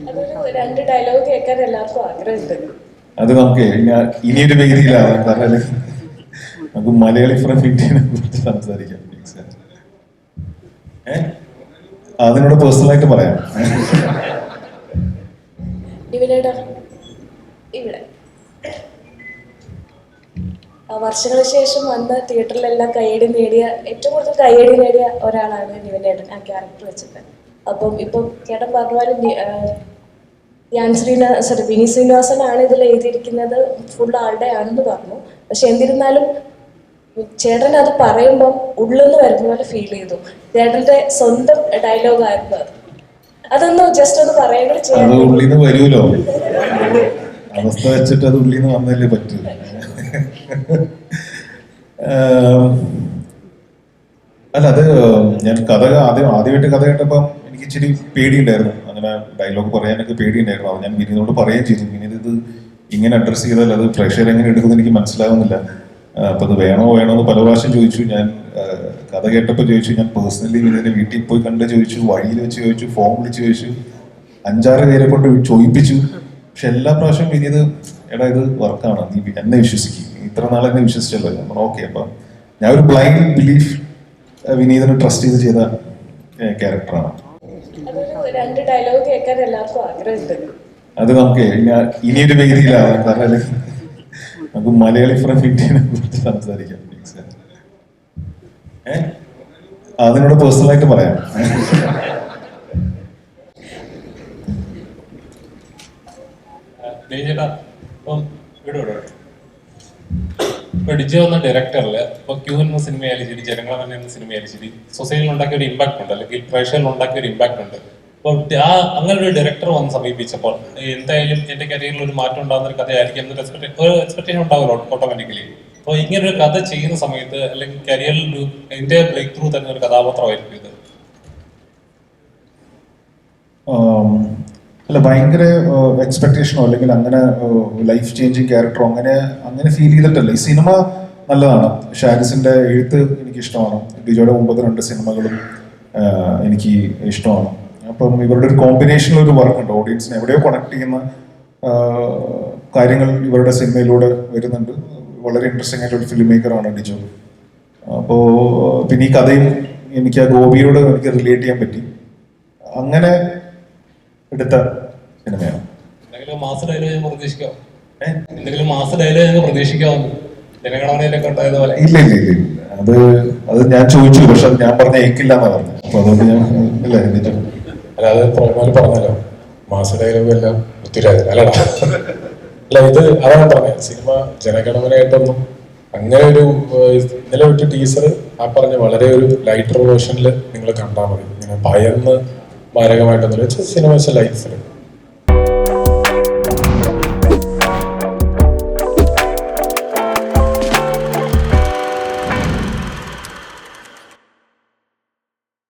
അതൊരു രണ്ട് ഡയലോഗ് കേൾക്കാൻ എല്ലാവർക്കും ആഗ്രഹമുണ്ട്. അത് നമുക്ക് ഇനിയൊരു വേദിയിലാവാം. കാരണം നമുക്ക് മലയാളി ഫ്രം ഇന്ത്യനെ കുറിച്ച് സംസാരിക്കാം. അതിനോട് പേഴ്സണലായിട്ട് പറയാം. ഇവിടെ വർഷങ്ങൾക്ക് ശേഷം വന്ന് തിയേറ്ററിലെല്ലാം കയ്യടി നേടിയ, ഏറ്റവും കൂടുതൽ കയ്യടി നേടിയ ഒരാളാണ് നിവിനേട്ടൻ ആ ക്യാരക്ടർ വെച്ചിട്ട്. അപ്പം ഇപ്പം ചേട്ടൻ പറഞ്ഞ പോലെ വിനീത് ശ്രീനിവാസനാണ് ഇതിൽ എഴുതിയിരിക്കുന്നത്, ഫുൾ ആളുടെ ആണെന്ന് പറഞ്ഞു. പക്ഷെ എന്നിരുന്നാലും ചേട്ടൻ അത് പറയുമ്പം ഉള്ളെന്ന് വരുന്ന പോലെ ഫീൽ ചെയ്തു. ചേട്ടന്റെ സ്വന്തം ഡയലോഗായിരുന്നു അത്. അതൊന്ന് ജസ്റ്റ് ഒന്ന് പറയുന്നത് ചെയ്യാൻ ഉള്ളിന്ന് വരുമല്ലോ, അവസ്ഥ വെച്ചിട്ട് അത് ഉള്ളിന്ന് വന്നല്ലേ പറ്റൂ. അല്ല, അത് ഞാൻ ആദ്യമായിട്ട് കഥ കേട്ടപ്പം എനിക്ക് ഇച്ചിരി പേടിയുണ്ടായിരുന്നു. അങ്ങനെ ഡയലോഗ് പറയാനൊക്കെ പേടിയുണ്ടായിരുന്നു. അത് ഞാൻ വിനീതിനോട് പറയുകയും ചെയ്തു. വിനീത് ഇത് ഇങ്ങനെ അഡ്രസ്സ് ചെയ്താൽ അത് പ്രേക്ഷകർ എങ്ങനെ എടുക്കുന്നത് എനിക്ക് മനസ്സിലാവുന്നില്ല. അപ്പൊ അത് വേണോ എന്ന് പല പ്രാവശ്യം ചോദിച്ചു. ഞാൻ കഥ കേട്ടപ്പോൾ ചോദിച്ചു, ഞാൻ പേഴ്സണലി വിനീതിനെ വീട്ടിൽ പോയി കണ്ട് ചോദിച്ചു, വഴിയിൽ വെച്ച് ചോദിച്ചു, ഫോൺ വിളിച്ച് ചോദിച്ചു, 5-6 പേരെ കൊണ്ട് ചോദിപ്പിച്ചു. പക്ഷെ എല്ലാ പ്രാവശ്യം വിനീത്, എടാ ഇത് വർക്കാണ്, നീ എന്നെ വിശ്വസിക്കും, ഇത്ര നാൾ എന്നെ വിശ്വസിച്ചല്ലോ. ഞാൻ ഓക്കെ. അപ്പൊ ഞാൻ ഒരു ബ്ലൈൻഡ് ബിലീഫ് വിനീതിനെ ട്രസ്റ്റ് ചെയ്ത ക്യാരക്ടറാണ്. രണ്ട് ഡയലോഗ് കേൾക്കാൻ എല്ലാവർക്കും ആഗ്രഹമുണ്ട്. അത് നമുക്ക് ഇനിയൊരു വേദിയിലാവാം. കാരണം നമുക്ക് മലയാളി ഫ്രം ഇന്ത്യനെ കുറിച്ച് സംസാരിക്കാം. അതിനോട് പേഴ്സണലായിട്ട് പറയാം. ഇപ്പൊ ഡിജോ എന്ന ഡയറക്ടറില് ഇപ്പൊ ക്യൂ എന്ന സിനിമയായാലും ശരി, ജനങ്ങളെ എന്ന സിനിമയായാലും ശരി, സൊസൈറ്റിയിൽ ഉണ്ടാക്കിയ ഒരു ഇമ്പാക്ട് ഉണ്ട്, അല്ലെങ്കിൽ പ്രേക്ഷകരിൽ ഉണ്ടാക്കിയ ഒരു ഇമ്പാക്ട് ഉണ്ട്. അപ്പോൾ അങ്ങനെ ഒരു ഡയറക്ടർ വന്ന് സമീപിച്ചപ്പോൾ എന്തായാലും എന്റെ കരിയറിൽ ഒരു മാറ്റം ഉണ്ടാകുന്ന ഒരു കഥയായിരിക്കും എന്നൊരു എക്സ്പെക്ടേഷൻ ഉണ്ടാവുമല്ലോ ഓട്ടോമാറ്റിക്കലി. അപ്പോൾ ഇങ്ങനെ ഒരു കഥ ചെയ്യുന്ന സമയത്ത് അല്ലെങ്കിൽ കരിയറിൽ എന്റെ ബ്രേക്ക് ത്രൂ തന്നെ ഒരു കഥാപാത്രമായിരിക്കും ഇത്. അല്ല, ഭയങ്കര എക്സ്പെക്ടേഷനോ അല്ലെങ്കിൽ അങ്ങനെ ലൈഫ് ചേഞ്ചിങ് ക്യാരക്ടറോ അങ്ങനെ ഫീൽ ചെയ്തിട്ടല്ല. ഈ സിനിമ നല്ലതാണ്. ഷാരിസിന്റെ എഴുത്ത് എനിക്ക് ഇഷ്ടമാണ്. ഡിജോയുടെ മുമ്പത്തെ 2 സിനിമകളും എനിക്ക് ഇഷ്ടമാണ്. അപ്പം ഇവരുടെ ഒരു കോമ്പിനേഷനിൽ ഒരു വർക്ക് ഉണ്ട്. ഓഡിയൻസിനെ എവിടെയോ കണക്ട് ചെയ്യുന്ന കാര്യങ്ങൾ ഇവരുടെ സിനിമയിലൂടെ വരുന്നുണ്ട്. വളരെ ഇൻട്രസ്റ്റിംഗ് ആയിട്ടൊരു ഫിലിം മേക്കറാണ് ഡിജോ. അപ്പോൾ പിന്നെ ഈ കഥയും എനിക്ക് ആ ഗോപിയോട് എനിക്ക് റിലേറ്റ് ചെയ്യാൻ പറ്റി. അങ്ങനെ എടുത്ത സിനിമയാണ്. മാസ് ഡയലോഗ് പ്രതീക്ഷിക്കാവുന്നു ജനഗണനയിലൊക്കെ ഉണ്ടായതുപോലെ. ഇല്ല, അത് ഞാൻ ചോദിച്ചു, പക്ഷെ അത് ഞാൻ പറഞ്ഞ ഏക്കില്ല എന്നാ പറഞ്ഞു. അപ്പൊ അതുകൊണ്ട് ഞാൻ അല്ലാതെ പ്രൊമോയിൽ പറഞ്ഞല്ലോ മാസ് ഡയലോഗ് എല്ലാം ഒത്തിരി അല്ലടാ. അല്ല, ഇത് അതാണ് പറഞ്ഞത്. സിനിമ ജനഗണമനയായിട്ടൊന്നും അങ്ങനെ ഒരു ഇന്നലെ വിട്ട് ടീസർ ആ പറഞ്ഞ വളരെ ഒരു ലൈറ്റർ വേർഷനിൽ നിങ്ങൾ കണ്ടാൽ മതി. ഇങ്ങനെ ഭയന്ന് മാരകമായിട്ടൊന്നും വെച്ചാൽ സിനിമ ലൈഫിൽ